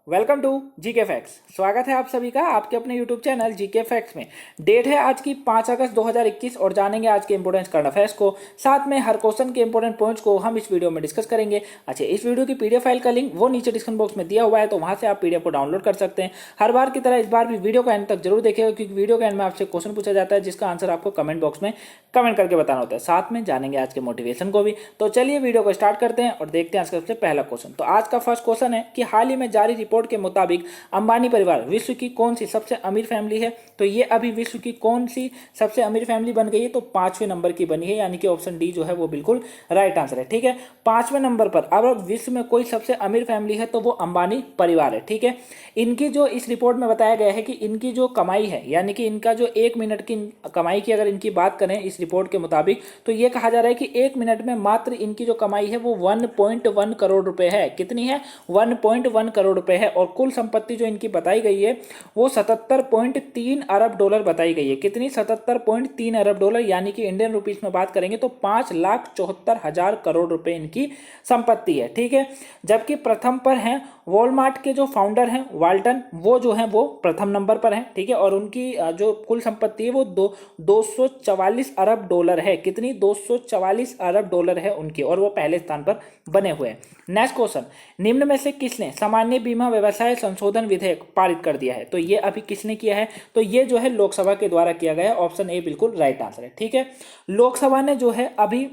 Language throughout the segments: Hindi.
Welcome to GK facts. स्वागत है आप सभी का आपके अपने यूट्यूब चैनल जीके फैक्ट्स में। डेट है आज की 5 अगस्त 2021 और जानेंगे आज के इंपोर्टेंट करंट अफेयर्स को। साथ में हर क्वेश्चन के इंपोर्टेंट पॉइंट्स को हम इस वीडियो में डिस्कस करेंगे। अच्छा, इस वीडियो की पीडीएफ फाइल का लिंक वो नीचे डिस्क्रिप्शन बॉक्स में दिया हुआ है, तो वहां से आप पीडीएफ को डाउनलोड कर सकते हैं। हर बार की तरह इस बार भी वीडियो को एंड तक जरूर देखिएगा, क्योंकि वीडियो के एंड में आपसे क्वेश्चन पूछा जाता है जिसका आंसर आपको कमेंट बॉक्स में कमेंट करके बताना होता है। साथ में जानेंगे आज के मोटिवेशन को भी। तो चलिए वीडियो को स्टार्ट करते हैं और देखते हैं आज का सबसे पहला क्वेश्चन। तो आज का फर्स्ट क्वेश्चन है कि हाल ही में जारी रिपोर्ट के मुताबिक अंबानी परिवार विश्व की कौन सी सबसे अमीर फैमिली है। तो ये अभी विश्व की कौन सी सबसे अमीर फैमिली बन गई है, तो 5वें नंबर की बनी है, यानी कि ऑप्शन डी जो है वो बिल्कुल राइट आंसर है। ठीक है, 5वें नंबर पर अब विश्व में कोई सबसे अमीर फैमिली है तो वो अंबानी परिवार है। ठीक है, इनकी जो इस रिपोर्ट में बताया गया है कि इनकी जो कमाई है, यानी कि इनका जो 1 मिनट की कमाई की अगर इनकी बात करें इस रिपोर्ट के मुताबिक, तो ये कहा जा रहा है कि 1 मिनट में मात्र इनकी जो कमाई है वो 1.1 करोड़ रुपए है। कितनी है? 1.1 करोड़ रुपए है। और कुल संपत्ति जो इनकी बताई गई है वो 77.3 अरब डॉलर बताई गई है। कितनी? 77.3 अरब डॉलर, यानी कि इंडियन रुपीस में बात करेंगे तो 5,74,000 करोड़ रुपए इनकी संपत्ति है। ठीक है, जबकि प्रथम पर हैं वॉलमार्ट के जो फाउंडर हैं वाल्टन, वो जो है वो प्रथम नंबर पर हैं। ठीक है, और उनकी जो कुल संपत्ति है वो 244 अरब डॉलर है। कितनी? 244 अरब डॉलर है उनकी, और वो पहले स्थान पर बने हुए हैं। नेक्स्ट क्वेश्चन, निम्न में से किसने सामान्य बीमा व्यवसाय संशोधन विधेयक पारित कर दिया है? तो ये अभी किसने किया है? तो ये जो है लोकसभा के द्वारा किया गया है। ऑप्शन ए बिल्कुल राइट आंसर है। ठीक है, लोकसभा ने जो है अभी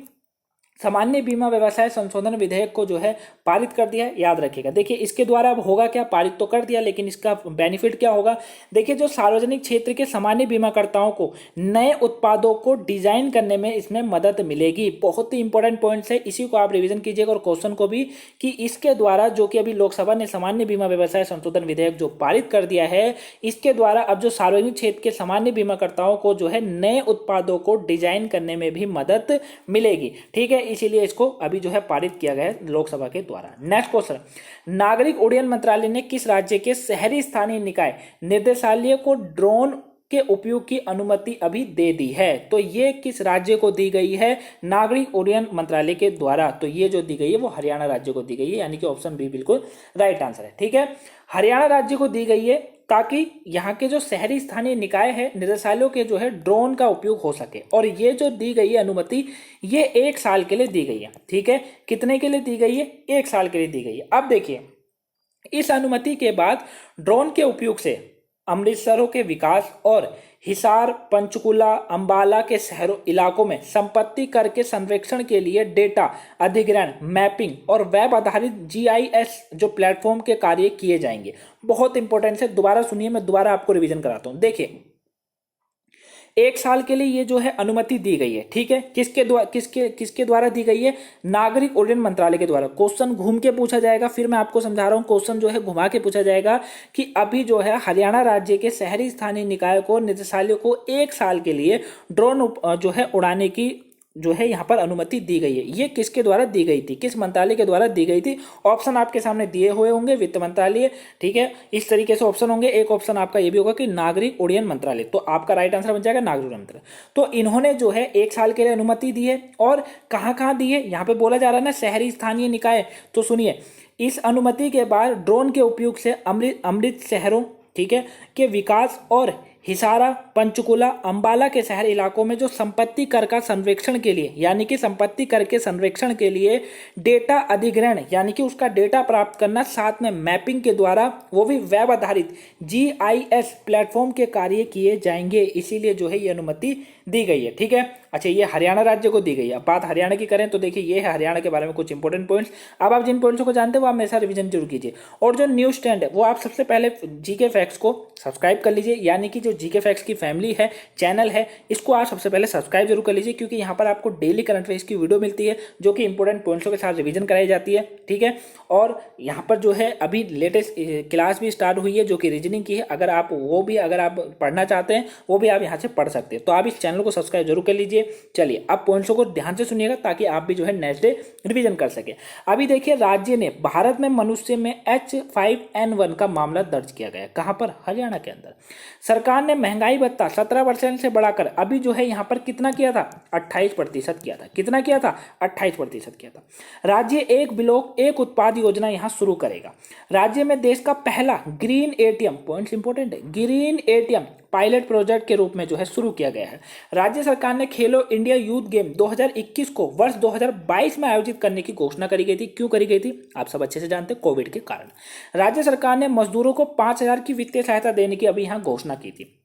सामान्य बीमा व्यवसाय संशोधन विधेयक को जो है पारित कर दिया है। याद रखिएगा, देखिए इसके द्वारा अब होगा क्या, पारित तो कर दिया लेकिन इसका बेनिफिट क्या होगा? देखिए, जो सार्वजनिक क्षेत्र के सामान्य बीमाकर्ताओं को नए उत्पादों को डिजाइन करने में इसमें मदद मिलेगी। बहुत ही इंपॉर्टेंट पॉइंट्स है, इसी को आप रिवीजन कीजिएगा और क्वेश्चन को भी, कि इसके द्वारा जो कि अभी लोकसभा ने सामान्य बीमा व्यवसाय संशोधन विधेयक जो पारित कर दिया है, इसके द्वारा अब जो सार्वजनिक क्षेत्र के सामान्य बीमाकर्ताओं को जो है नए उत्पादों को डिजाइन करने में भी मदद मिलेगी। ठीक है, इसीलिए इसको अभी जो है पारित किया गया है लोकसभा के द्वारा। नेक्स्ट क्वेश्चन, नागरिक उड्डयन मंत्रालय ने किस राज्य के शहरी स्थानीय निकाय निदेशालय को ड्रोन के उपयोग की अनुमति अभी दे दी है? तो ये किस राज्य को दी गई है नागरिक उड्डयन मंत्रालय के द्वारा? तो ये जो दी गई है वो हरियाणा राज्य को दी गई है, यानी कि ऑप्शन बी बिल्कुल राइट आंसर है। ठीक है, हरियाणा राज्य को दी गई है ताकि यहाँ के जो शहरी स्थानीय निकाय है निदेशालयों के जो है ड्रोन का उपयोग हो सके। और ये जो दी गई है अनुमति, ये 1 साल के लिए दी गई है। ठीक है, कितने के लिए दी गई है? 1 साल के लिए दी गई है। अब देखिए, इस अनुमति के बाद ड्रोन के उपयोग से अमृतसरों के विकास और हिसार, पंचकुला, अंबाला के शहरों इलाकों में संपत्ति कर के संरक्षण के लिए डेटा अधिग्रहण, मैपिंग और वेब आधारित जीआईएस जो प्लेटफॉर्म के कार्य किए जाएंगे। बहुत इंपॉर्टेंट है, दोबारा सुनिए, मैं दोबारा आपको रिवीजन कराता हूं। देखिए, 1 साल के लिए ये जो है अनुमति दी गई है। ठीक है, किसके द्वारा दी गई है? नागरिक उड्डयन मंत्रालय के द्वारा। क्वेश्चन घूम के पूछा जाएगा, फिर मैं आपको समझा रहा हूं, क्वेश्चन जो है घुमा के पूछा जाएगा कि अभी जो है हरियाणा राज्य के शहरी स्थानीय निकाय को निदेशालय को 1 साल के लिए ड्रोन जो है उड़ाने की जो है यहाँ पर अनुमति दी गई है। ये किसके द्वारा दी गई थी, किस मंत्रालय के द्वारा दी गई थी? ऑप्शन आपके सामने दिए हुए होंगे, वित्त मंत्रालय। ठीक है, इस तरीके से ऑप्शन होंगे। एक ऑप्शन आपका ये भी होगा कि नागरिक उड्डयन मंत्रालय, तो आपका राइट आंसर बन जाएगा नागरिक उड्डयन मंत्रालय। तो इन्होंने जो है 1 साल के लिए अनुमति दी है। और कहाँ कहाँ दी है? यहाँ पे बोला जा रहा है ना शहरी स्थानीय निकाय, तो सुनिए, इस अनुमति के बाद ड्रोन के उपयोग से अमृत शहरों, ठीक है, के विकास और हिसारा, पंचकुला, अंबाला के शहर इलाकों में जो संपत्ति कर का संरक्षण के लिए, यानी कि संपत्ति कर के संरक्षण के लिए डेटा अधिग्रहण, यानी कि उसका डेटा प्राप्त करना, साथ में मैपिंग के द्वारा, वो भी वेब आधारित जीआईएस प्लेटफॉर्म के कार्य किए जाएंगे। इसीलिए जो है ये अनुमति दी गई है। ठीक है, अच्छा, ये हरियाणा राज्य को दी गई है। अब बात हरियाणा की करें तो देखिए, ये है हरियाणा के बारे में कुछ इंपॉर्टेंट पॉइंट्स। अब आप जिन पॉइंट्स को जानते हो आप मेरे साथ रिवीजन जरूर कीजिए। और जो न्यूज स्टैंड है वो आप सबसे पहले जीके फैक्ट्स को सब्सक्राइब कर लीजिए, यानी कि जो जीके फैक्ट्स की फैमिली है, चैनल है, इसको आप सबसे पहले सब्सक्राइब जरूर कर लीजिए, क्योंकि यहाँ पर आपको डेली करंट अफेयर्स की वीडियो मिलती है जो कि इंपॉर्टेंट पॉइंट्सों के साथ रिवीजन कराई जाती है। ठीक है, और यहाँ पर जो है अभी लेटेस्ट क्लास भी स्टार्ट हुई है जो कि रीजनिंग की है। अगर आप पढ़ना चाहते हैं वो भी आप यहाँ से पढ़ सकते हैं। तो आप इस चैनल को सब्सक्राइब जरूर कर लीजिए। लीजिए। चलिए अब पॉइंट्सों को ध्यान से सुनिएगा ताकि आप भी जो है नेक्स्ट डे रिवीजन कर सके। अभी देखिए, राज्य ने भारत में मनुष्य में H5N1 का मामला दर्ज किया गया। कहां पर? हरियाणा के अंदर। सरकार ने महंगाई भत्ता 17% से बढ़ाकर अभी जो है यहां पर कितना किया था? 28% किया था। कितना किया था? 28% किया था। राज्य एक ब्लॉक एक उत्पाद योजना यहां शुरू करेगा। राज्य में देश का पहला ग्रीन एटीएम, पॉइंट्स इंपॉर्टेंट है, ग्रीन एटीएम पायलट प्रोजेक्ट के रूप में जो है शुरू किया गया है। राज्य सरकार ने खेलो इंडिया यूथ गेम 2021 को वर्ष 2022 में आयोजित करने की घोषणा करी गई थी। क्यों करी गई थी? आप सब अच्छे से जानते हैं, कोविड के कारण। राज्य सरकार ने मजदूरों को 5,000 की वित्तीय सहायता देने की अभी यहां घोषणा की थी।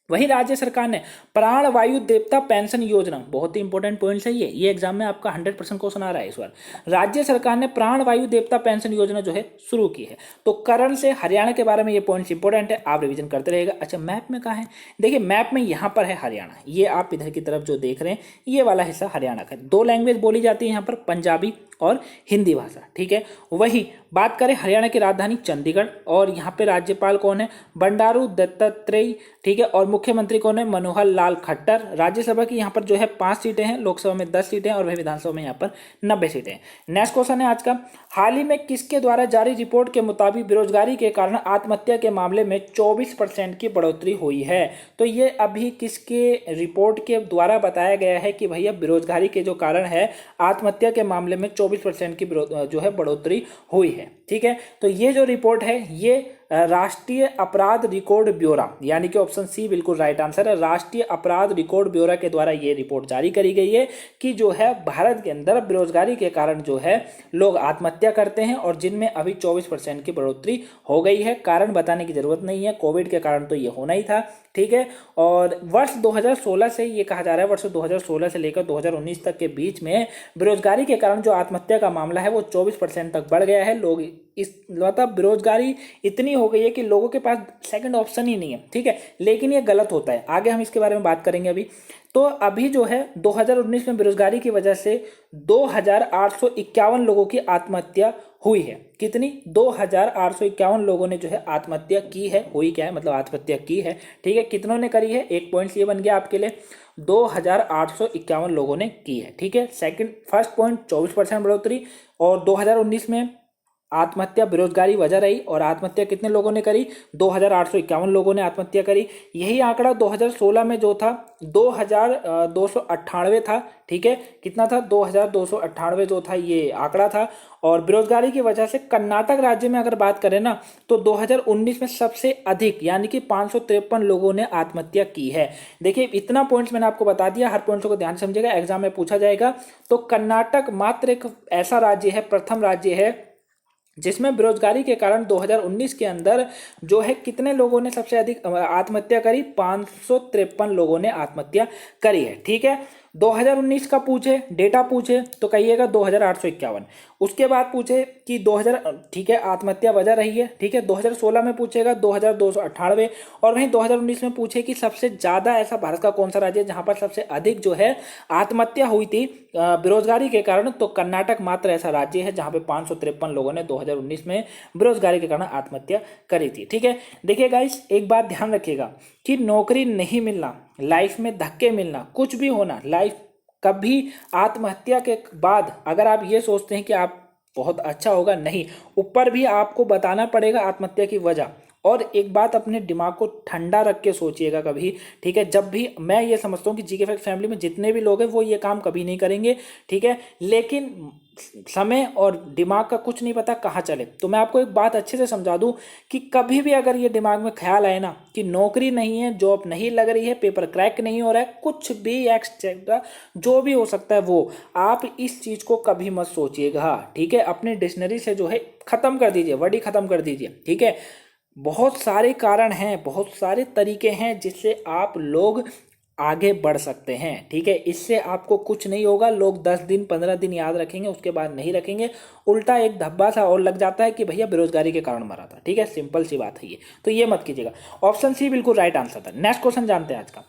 वहीं राज्य सरकार ने प्राण वायु देवता पेंशन योजना, बहुत ही इंपॉर्टेंट पॉइंट है ये एग्जाम में आपका 100% क्वेश्चन आ रहा है इस बार। राज्य सरकार ने प्राण वायु देवता पेंशन योजना जो है शुरू की है। तो करण से हरियाणा के बारे में ये पॉइंट्स इंपॉर्टेंट है, आप रिवीजन करते रहेगा। अच्छा, मैप में कहाँ है? देखिए मैप में यहाँ पर है हरियाणा, ये आप इधर की तरफ जो देख रहे हैं ये वाला हिस्सा हरियाणा का। 2 लैंग्वेज बोली जाती है यहाँ पर, पंजाबी और हिंदी भाषा, ठीक है। वही बात करें हरियाणा की राजधानी चंडीगढ़, और यहाँ पे राज्यपाल कौन है? बंडारू दत्तात्रेय, ठीक है। और मुख्यमंत्री कौन है? मनोहर लाल खट्टर। राज्यसभा की यहाँ पर जो है 5 सीटें हैं, लोकसभा में 10 सीटें और वही विधानसभा में यहाँ पर 90 सीटें हैं। नेक्स्ट क्वेश्चन है आज का, हाल ही में किसके द्वारा जारी रिपोर्ट के मुताबिक बेरोजगारी के कारण आत्महत्या के मामले में 24% की बढ़ोतरी हुई है? तो ये अभी किसके रिपोर्ट के द्वारा बताया गया है कि भैया बेरोजगारी के जो कारण है आत्महत्या के मामले में 24% की जो है बढ़ोतरी हुई है, ठीक है। तो ये जो रिपोर्ट है ये राष्ट्रीय अपराध रिकॉर्ड ब्यूरो, यानी कि ऑप्शन सी बिल्कुल राइट आंसर है। राष्ट्रीय अपराध रिकॉर्ड ब्यूरो के द्वारा ये रिपोर्ट जारी करी गई है कि जो है भारत के अंदर बेरोजगारी के कारण जो है लोग आत्महत्या करते हैं और जिनमें अभी 24% की बढ़ोतरी हो गई है। कारण बताने की जरूरत नहीं है, कोविड के कारण तो ये होना ही था, ठीक है। और वर्ष 2016 से ये कहा जा रहा है, वर्ष 2016 से लेकर 2019 तक के बीच में बेरोजगारी के कारण जो आत्महत्या का मामला है वो 24% तक बढ़ गया है। लोग इस मतलब बेरोजगारी इतनी हो गई है कि लोगों के पास सेकंड ऑप्शन ही नहीं है, ठीक है। लेकिन ये गलत होता है, आगे हम इसके बारे में बात करेंगे अभी। तो अभी जो है 2019 में बेरोजगारी की वजह से 2,851 लोगों की आत्महत्या हुई है। कितनी? 2,851 लोगों ने जो है आत्महत्या की है। हुई क्या है? मतलब आत्महत्या की है, ठीक है। कितनों ने करी है? एक पॉइंट ये बन गया आपके लिए, 2,851 लोगों ने की है, ठीक है। फर्स्ट पॉइंट 24% बढ़ोतरी, और 2019 में आत्महत्या बेरोजगारी वजह रही, और आत्महत्या कितने लोगों ने करी? 2,851 लोगों ने आत्महत्या करी। यही आंकड़ा 2016 में जो था 2,298 था, ठीक है। कितना था? 2,298 जो था ये आंकड़ा था। और बेरोजगारी की वजह से कर्नाटक राज्य में अगर बात करें ना तो 2019 में सबसे अधिक यानी कि 553 लोगों ने आत्महत्या की है। देखिए इतना पॉइंट्स मैंने आपको बता दिया, हर पॉइंट्स को ध्यान से समझिएगा, एग्जाम में पूछा जाएगा। तो कर्नाटक मात्र एक ऐसा राज्य है, प्रथम राज्य है जिसमें बेरोजगारी के कारण 2019 के अंदर जो है कितने लोगों ने सबसे अधिक आत्महत्या करी? 553 लोगों ने आत्महत्या करी है, ठीक है। 2019 का पूछे, डेटा पूछे तो कहिएगा 2,851। उसके बाद पूछे कि 2000, ठीक है, आत्महत्या वजह रही है, ठीक है। 2016 में पूछेगा 2,298, और वहीं 2019 में पूछे कि सबसे ज्यादा ऐसा भारत का कौन सा राज्य है जहां पर सबसे अधिक जो है आत्महत्या हुई थी बेरोजगारी के कारण, तो कर्नाटक मात्र ऐसा राज्य है जहां पे 553 लोगों ने 2019 में बेरोजगारी के कारण आत्महत्या करी थी, ठीक है। देखिए गाइस, एक बात ध्यान रखिएगा कि नौकरी नहीं मिलना, लाइफ में धक्के मिलना, कुछ भी होना, लाइफ कभी आत्महत्या के बाद अगर आप ये सोचते हैं कि आप बहुत अच्छा होगा, नहीं, ऊपर भी आपको बताना पड़ेगा आत्महत्या की वजह। और एक बात अपने दिमाग को ठंडा रख के सोचिएगा कभी, ठीक है। जब भी मैं ये समझता हूँ कि जीके फैक्ट फैमिली में जितने भी लोग हैं वो ये काम कभी नहीं करेंगे, ठीक है। लेकिन समय और दिमाग का कुछ नहीं पता कहाँ चले। तो मैं आपको एक बात अच्छे से समझा दूं कि कभी भी अगर ये दिमाग में ख्याल आए ना कि नौकरी नहीं है, जॉब नहीं लग रही है, पेपर क्रैक नहीं हो रहा है, कुछ भी एक्सेट्रा जो भी हो सकता है, वो आप इस चीज को कभी मत सोचिएगा, ठीक है। अपने डिक्शनरी से जो है खत्म कर दीजिए, वर्ड ही खत्म कर दीजिए, ठीक है। बहुत सारे कारण हैं, बहुत सारे तरीके हैं जिससे आप लोग आगे बढ़ सकते हैं, ठीक है। इससे आपको कुछ नहीं होगा, लोग 10 दिन 15 दिन याद रखेंगे, उसके बाद नहीं रखेंगे, उल्टा एक धब्बा सा और लग जाता है कि भैया बेरोजगारी के कारण मरा था, ठीक है। सिंपल सी बात है ये, तो ये मत कीजिएगा। ऑप्शन सी बिल्कुल राइट आंसर था। नेक्स्ट क्वेश्चन जानते हैं आज का।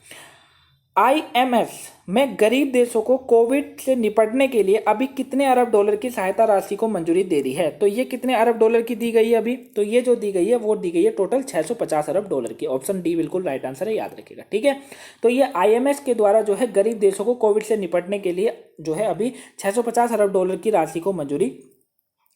आईएमएफ में गरीब देशों को कोविड से निपटने के लिए अभी कितने अरब डॉलर की सहायता राशि को मंजूरी दे दी है? तो ये कितने अरब डॉलर की दी गई है अभी? तो ये जो दी गई है वो दी गई है टोटल 650 अरब डॉलर की। ऑप्शन डी बिल्कुल राइट आंसर है, याद रखिएगा, ठीक है। तो ये आईएमएफ के द्वारा जो है गरीब देशों को कोविड से निपटने के लिए जो है अभी 650 अरब डॉलर की राशि को मंजूरी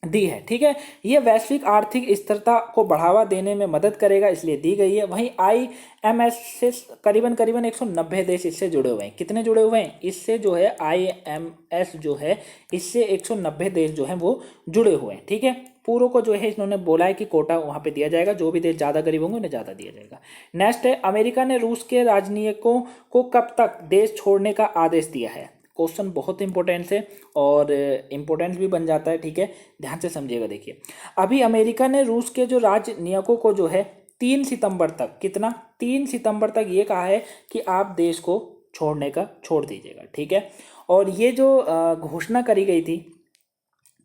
दी है, ठीक है। ये वैश्विक आर्थिक स्थिरता को बढ़ावा देने में मदद करेगा, इसलिए दी गई है। वहीं आईएमएफ से करीबन 190 देश इससे जुड़े हुए हैं। कितने जुड़े हुए हैं इससे? जो है आईएमएफ जो है इससे 190 देश जो है वो जुड़े हुए हैं, ठीक है। पूरों को जो है इन्होंने बोला है कि कोटा वहां पे दिया जाएगा, जो भी देश ज़्यादा गरीब होंगे उन्हें ज़्यादा दिया जाएगा। नेक्स्ट है, अमेरिका ने रूस के राजनयिकों को कब तक देश छोड़ने का आदेश दिया है? क्वेश्चन बहुत इंपॉर्टेंट है और इम्पोर्टेंट भी बन जाता है, ठीक है। ध्यान से समझिएगा। देखिए, अभी अमेरिका ने रूस के जो राजनयिकों को जो है 3 सितंबर तक, कितना, 3 सितंबर तक ये कहा है कि आप देश को छोड़ दीजिएगा, ठीक है। और ये जो घोषणा करी गई थी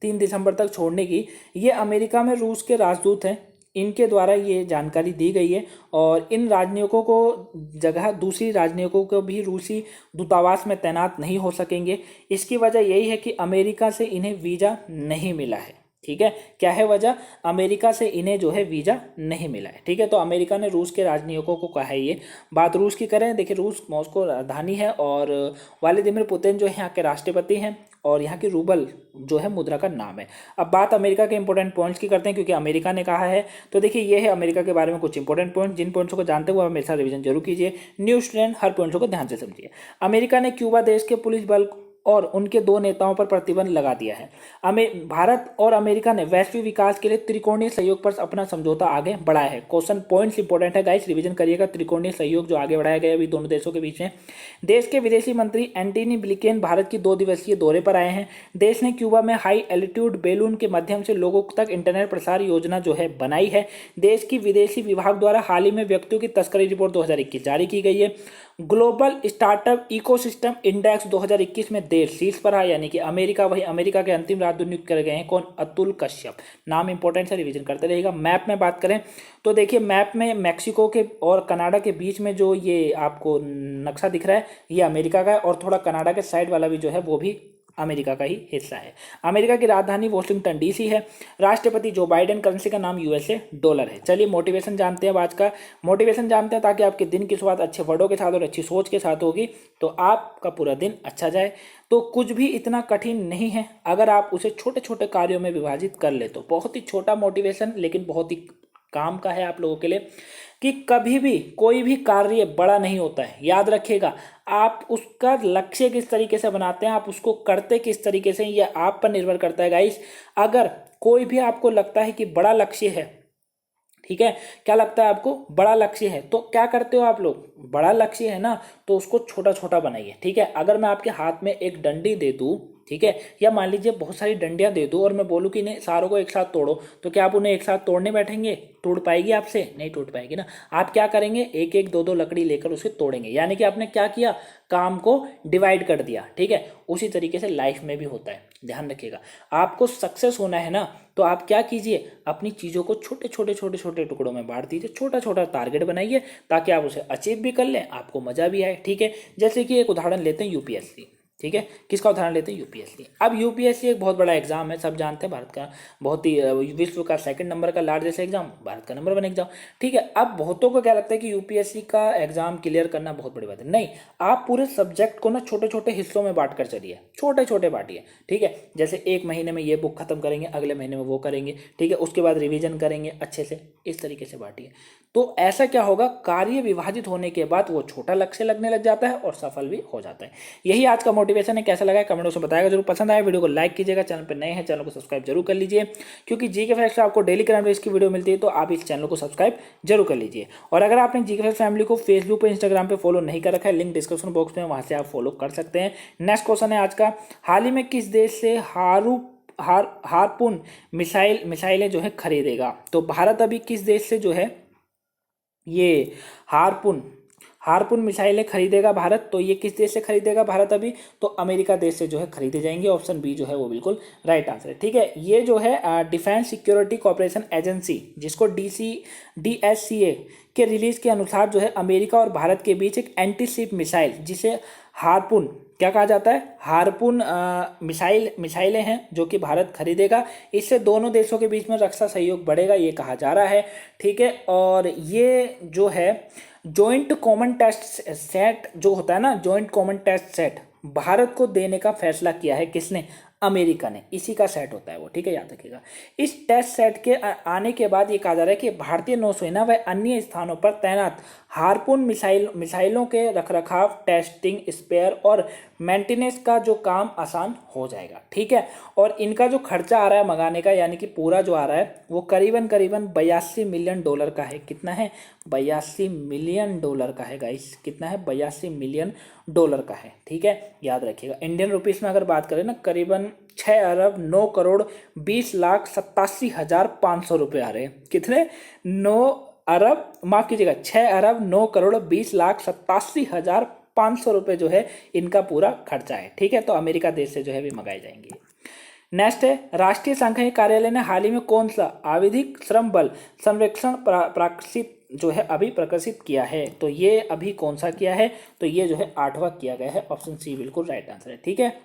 3 दिसंबर तक छोड़ने की, ये अमेरिका में रूस के राजदूत हैं, इनके द्वारा ये जानकारी दी गई है। और इन राजनयिकों को जगह दूसरी राजनयिकों को भी रूसी दूतावास में तैनात नहीं हो सकेंगे। इसकी वजह यही है कि अमेरिका से इन्हें वीज़ा नहीं मिला है, ठीक है। क्या है वजह? अमेरिका से इन्हें जो है वीज़ा नहीं मिला है, ठीक है। तो अमेरिका ने रूस के राजनयिकों को कहा है। ये बात रूस की करें, देखिए रूस मॉस्को राजधानी है और व्लादिमीर पुतिन जो है यहाँ के राष्ट्रपति हैं और यहाँ की रूबल जो है मुद्रा का नाम है। अब बात अमेरिका के इंपॉर्टेंट पॉइंट्स की करते हैं, क्योंकि अमेरिका ने कहा है। तो देखिए, ये है अमेरिका के बारे में कुछ इंपॉर्टेंट पॉइंट। जिन पॉइंट्सों को जानते हुए आप मेरे साथ रिवीजन जरूर कीजिए। न्यू स्टूडेंट, हर पॉइंट्सों को ध्यान से समझिए। अमेरिका ने क्यूबा देश के पुलिस बल और उनके 2 नेताओं पर प्रतिबंध लगा दिया है। भारत और अमेरिका ने वैश्विक विकास के लिए त्रिकोणीय सहयोग पर अपना समझौता आगे बढ़ाया है। क्वेश्चन पॉइंट्स इंपॉर्टेंट है गाइस, रिवीजन करिएगा। त्रिकोणीय सहयोग जो आगे बढ़ाया गया अभी दोनों देशों के बीच में। देश के विदेशी मंत्री एंटनी ब्लिंकेन भारत की 2 दिवसीय दौरे पर आए हैं। देश ने क्यूबा में हाई एल्टीट्यूड बैलून के माध्यम से लोगों तक इंटरनेट प्रसार योजना जो है बनाई है। देश की विदेशी विभाग द्वारा हाल ही में व्यक्तियों की तस्करी रिपोर्ट 2021 जारी की गई है। ग्लोबल स्टार्टअप इकोसिस्टम इंडेक्स 2021 में देश शीर्ष पर है, यानी कि अमेरिका। वही अमेरिका के अंतिम राजदूत नियुक्त कर गए हैं कौन? अतुल कश्यप। नाम इंपॉर्टेंट है, रिवीजन करते रहेगा। मैप में बात करें तो देखिए, मैप में मैक्सिको के और कनाडा के बीच में जो ये आपको नक्शा दिख रहा है ये अमेरिका का है, और थोड़ा कनाडा के साइड वाला भी जो है वो भी अमेरिका का ही हिस्सा है। अमेरिका की राजधानी वॉशिंगटन डीसी है। राष्ट्रपति जो बाइडेन, करेंसी का नाम यूएसए डॉलर है। चलिए मोटिवेशन जानते हैं। आज का मोटिवेशन जानते हैं ताकि आपके दिन की शुरुआत अच्छे वर्डों के साथ और अच्छी सोच के साथ होगी, तो आपका पूरा दिन अच्छा जाए। तो कुछ भी इतना कठिन नहीं है अगर आप उसे छोटे छोटे कार्यों में विभाजित कर ले तो। बहुत ही छोटा मोटिवेशन लेकिन बहुत ही काम का है आप लोगों के लिए, कि कभी भी कोई भी कार्य बड़ा नहीं होता है। याद रखिएगा, आप उसका लक्ष्य किस तरीके से बनाते हैं, आप उसको करते किस तरीके से, यह आप पर निर्भर करता है गाइस। अगर कोई भी आपको लगता है कि बड़ा लक्ष्य है, ठीक है, क्या लगता है आपको बड़ा लक्ष्य है, तो क्या करते हो आप लोग? बड़ा लक्ष्य है ना, तो उसको छोटा छोटा बनाइए, ठीक है। अगर मैं आपके हाथ में एक डंडी दे दूं, ठीक है, या मान लीजिए बहुत सारी डंडियां दे दूं और मैं बोलूं कि इन्हें सारों को एक साथ तोड़ो, तो क्या आप उन्हें एक साथ तोड़ने बैठेंगे? टूट पाएगी आपसे? नहीं टूट पाएगी ना। आप क्या करेंगे? एक एक दो दो लकड़ी लेकर उसे तोड़ेंगे, यानी कि आपने क्या किया? काम को डिवाइड कर दिया, ठीक है। उसी तरीके से लाइफ में भी होता है, ध्यान रखिएगा। आपको सक्सेस होना है ना, तो आप क्या कीजिए? अपनी चीज़ों को छोटे छोटे छोटे छोटे टुकड़ों में बांट दीजिए, छोटा छोटा टारगेट बनाइए ताकि आप उसे अचीव भी कर लें, आपको मजा भी आए, ठीक है। जैसे कि एक उदाहरण लेते हैं यूपीएससी, ठीक है। किसका उदाहरण लेते हैं? यूपीएससी। अब यूपीएससी एक बहुत बड़ा एग्जाम है, सब जानते हैं, भारत का बहुत ही विश्व का 2nd नंबर का लार्जेस्ट एग्जाम, भारत का नंबर 1 एग्जाम, ठीक है। अब बहुतों को क्या लगता है कि यूपीएससी का एग्जाम क्लियर करना बहुत बड़ी बात है। नहीं, आप पूरे सब्जेक्ट को ना छोटे छोटे हिस्सों में बांट कर चलिए, छोटे छोटे बांटिए, ठीक है। जैसे एक महीने में ये बुक खत्म करेंगे, अगले महीने में वो करेंगे, ठीक है, उसके बाद रिविजन करेंगे अच्छे से, इस तरीके से बांटिए। तो ऐसा क्या होगा? कार्य विभाजित होने के बाद वो छोटा लक्ष्य लगने लग जाता है और सफल भी हो जाता है। यही आज का मोटिवेशन है। कैसा लगा कमेंट में बताएगा जरूर। पसंद आए वीडियो को लाइक कीजिएगा, चैनल पर नए हैं चैनल को सब्सक्राइब जरूर कर लीजिए, क्योंकि जीके फैक्ट्स आपको डेली करंट अफेयर्स की वीडियो मिलती है, तो आप इस चैनल को सब्सक्राइब जरूर कर लीजिए। और अगर आपने जीके फैक्ट्स फैमिली को फेसबुक पर, इंस्टाग्राम पे फॉलो नहीं कर रखा है, लिंक डिस्क्रिप्शन बॉक्स में, वहां से आप फॉलो कर सकते हैं। नेक्स्ट क्वेश्चन है आज का, हाल ही में किस देश से हारपून मिसाइलें जो है खरीदेगा? तो भारत अभी किस देश से जो है ये हारपून हार्पून मिसाइलें खरीदेगा भारत, तो ये किस देश से खरीदेगा भारत अभी, तो अमेरिका देश से जो है खरीदे जाएंगे। ऑप्शन बी जो है वो बिल्कुल राइट आंसर है। ठीक है, ये जो है डिफेंस सिक्योरिटी कॉपरेशन एजेंसी, जिसको DSCA के रिलीज के अनुसार जो है अमेरिका और भारत के बीच एक एंटी शिप मिसाइल, जिसे हार्पून क्या कहा जाता है, हार्पून मिसाइलें हैं जो कि भारत खरीदेगा। इससे दोनों देशों के बीच में रक्षा सहयोग बढ़ेगा, ये कहा जा रहा है। ठीक है, और ये जो है जॉइंट कॉमन टेस्ट सेट जो होता है ना, joint common test set Bharat को देने का फैसला किया है किसने, अमेरिका ने, इसी का सेट होता है वो। ठीक है, याद रखिएगा। इस टेस्ट सेट के आने के बाद ये कहा जा रहा है कि भारतीय नौसेना व अन्य स्थानों पर तैनात हार्पून मिसाइलों के रखरखाव, टेस्टिंग, स्पेयर और मेंटेनेंस का जो काम आसान हो जाएगा। ठीक है, और इनका जो खर्चा आ रहा है मंगाने का, यानी कि पूरा जो आ रहा है वो करीबन 82 मिलियन डॉलर का है। कितना है, 82 मिलियन डॉलर का है गाइस। कितना है, 82 मिलियन डॉलर का है। ठीक है, याद रखिएगा। इंडियन रुपीस में अगर बात करें ना, करीबन 6 अरब 9 करोड़ 20 लाख 87 हजार 500 रुपये आ रहे हैं। कितने, 6 अरब 9 करोड़ 20 लाख 87 हजार 500 रुपये जो है इनका पूरा खर्चा है। ठीक है, तो अमेरिका देश से जो है भी मंगाई जाएंगी। नेक्स्ट है, राष्ट्रीय सांख्यिकी कार्यालय ने हाल ही में कौन सा आवधिक श्रम बल सर्वेक्षण प्रकाशित जो है अभी प्रकाशित किया है, तो ये अभी कौन सा किया है, तो ये जो है 8वां किया गया है। ऑप्शन सी बिल्कुल राइट आंसर है। ठीक है,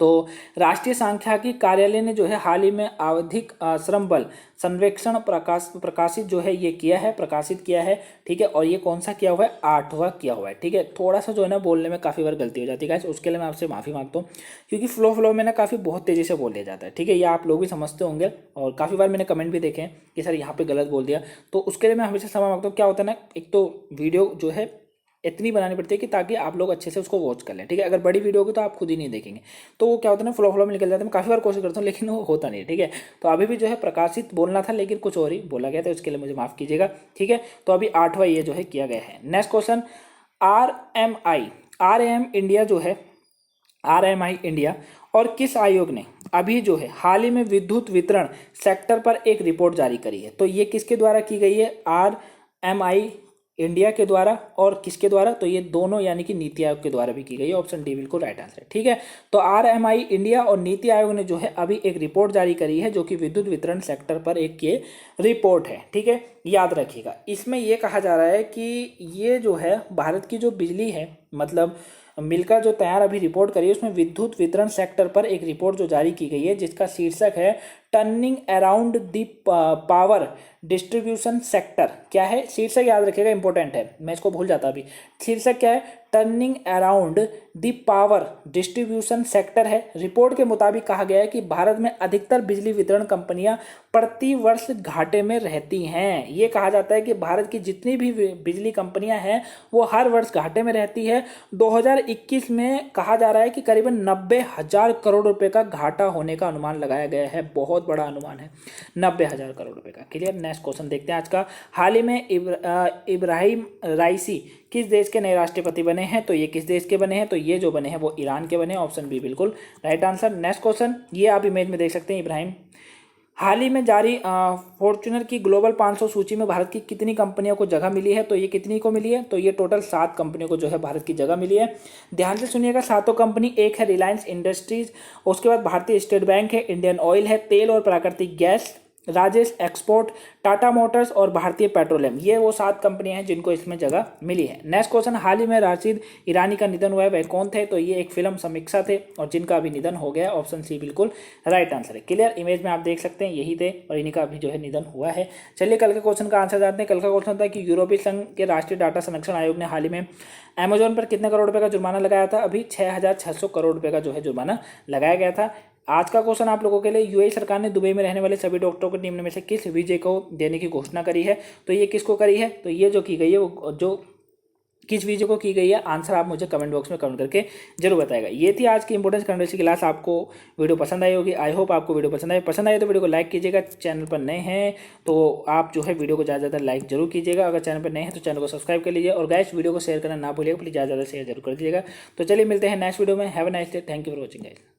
तो राष्ट्रीय सांख्यिकी कार्यालय ने जो है हाल ही में आवधिक श्रम बल सर्वेक्षण प्रकाशित जो है ये किया है, प्रकाशित किया है। ठीक है, और ये कौन सा किया हुआ है, 8वां किया हुआ है। ठीक है, थोड़ा सा जो है ना बोलने में काफ़ी बार गलती हो जाती है गाइस, उसके लिए मैं आपसे माफ़ी मांगता हूँ, क्योंकि फ्लो में ना काफ़ी बहुत तेज़ी से बोल दिया जाता है। ठीक है, ये आप लोग भी समझते होंगे, और काफ़ी बार मैंने कमेंट भी देखे हैं कि सर यहाँ पर गलत बोल दिया, तो उसके लिए मैं हमेशा क्षमा मांगता हूँ। क्या होता है ना, एक तो वीडियो जो है इतनी बनानी पड़ती है कि ताकि आप लोग अच्छे से उसको वॉच कर लें। ठीक है, अगर बड़ी वीडियो होगी तो आप खुद ही नहीं देखेंगे, तो वो क्या होता है ना, फ्लो में निकल जाता है। मैं काफ़ी बार कोशिश करता हूँ लेकिन वो होता नहीं है। ठीक है, तो अभी भी जो है प्रकाशित बोलना था लेकिन कुछ और ही बोला गया था, उसके लिए मुझे माफ़ कीजिएगा। ठीक है, तो अभी 8वां ये जो है किया गया है। नेक्स्ट क्वेश्चन, RMI इंडिया और किस आयोग ने अभी जो है हाल ही में विद्युत वितरण सेक्टर पर एक रिपोर्ट जारी करी है, तो ये किसके द्वारा की गई है, RMI इंडिया के द्वारा और किसके द्वारा, तो ये दोनों यानी कि नीति आयोग के द्वारा भी की गई है। ऑप्शन डी बिल्कुल राइट आंसर है। ठीक है, तो RMI इंडिया और नीति आयोग ने जो है अभी एक रिपोर्ट जारी करी है, जो कि विद्युत वितरण सेक्टर पर एक ये रिपोर्ट है। ठीक है, याद रखिएगा। इसमें यह कहा जा रहा है कि ये जो है भारत की जो बिजली है, मतलब मिलकर जो तैयार अभी रिपोर्ट करी है, उसमें विद्युत वितरण सेक्टर पर एक रिपोर्ट जो जारी की गई है, जिसका शीर्षक है turning around the power distribution sector. क्या है शीर्षक, याद रखिएगा, इंपॉर्टेंट है, मैं इसको भूल जाता अभी। शीर्षक क्या है, turning around the power distribution sector है। रिपोर्ट के मुताबिक कहा गया है कि भारत में अधिकतर बिजली वितरण कंपनियां प्रति वर्ष घाटे में रहती हैं। ये कहा जाता है कि भारत की जितनी भी बिजली कंपनियां हैं वो हर वर्ष घाटे में रहती है। 2021 में कहा जा रहा है कि करीबन 90,000 करोड़ रुपए का घाटा होने का अनुमान लगाया गया है। बहुत बड़ा अनुमान है, 90,000 करोड़ रुपए का। क्लियर। नेक्स्ट क्वेश्चन देखते हैं आज का। हाल ही में इब्राहिम राइसी किस देश के नए राष्ट्रपति बने हैं, तो ये किस देश के बने हैं, तो ये जो बने हैं वो ईरान के बने हैं। ऑप्शन बी बिल्कुल राइट आंसर। नेक्स्ट क्वेश्चन, ये आप इमेज में देख सकते हैं, इब्राहिम। हाल ही में जारी फॉर्च्यूनर की ग्लोबल 500 सूची में भारत की कितनी कंपनियों को जगह मिली है, तो ये कितनी को मिली है, तो ये टोटल 7 कंपनियों को जो है भारत की जगह मिली है। ध्यान से सुनिएगा, 7 कंपनी, एक है रिलायंस इंडस्ट्रीज, उसके बाद भारतीय स्टेट बैंक है, इंडियन ऑयल है, तेल और प्राकृतिक gas, Rajesh export, Tata Motors और भारतीय पेट्रोलियम। ये वो 7 कंपनियां हैं जिनको इसमें जगह मिली है। नेक्स्ट क्वेश्चन, हाल ही में राशिद ईरानी का निधन हुआ है, वह कौन थे, तो ये एक फिल्म समीक्षा थे और जिनका अभी निधन हो गया। ऑप्शन सी बिल्कुल राइट आंसर है। क्लियर। इमेज में आप देख सकते हैं यही थे और इन्हीं का अभी जो है निधन हुआ है। चलिए कल के क्वेश्चन का आंसर जानते हैं। कल का क्वेश्चन था कि यूरोपीय संघ के राष्ट्रीय डाटा संरक्षण आयोग ने हाल ही में अमेजोन पर कितने करोड़ रुपए का जुर्माना लगाया था, अभी 6,600 करोड़ रुपए का जो है जुर्माना लगाया गया था। आज का क्वेश्चन आप लोगों के लिए, यूएई सरकार ने दुबई में रहने वाले सभी डॉक्टरों को निम्न में से किस वीजे को देने की घोषणा करी है, तो ये किसको करी है, तो ये जो की गई है वो जो किस वीजे को की गई है, आंसर आप मुझे कमेंट बॉक्स में कमेंट करके जरूर बताएगा। ये थी आज की इंपोर्टेंस कंट्रोवर्सी क्लास। आपको वीडियो पसंद आई होगी, आई होप आपको वीडियो पसंद आई तो वीडियो को लाइक कीजिएगा। चैनल पर नए हैं तो आप जो है वीडियो को ज़्यादा लाइक जरूर कीजिएगा। अगर चैनल पर नए हैं तो चैनल को सब्सक्राइब कर लीजिए और गाइस वीडियो को शेयर करना ना भूलिएगा, प्लीज़ ज़्यादा शेयर जरूर कर दीजिएगा। तो चलिए मिलते हैं नेक्स्ट वीडियो में। Have a nice day, thank you for watching guys.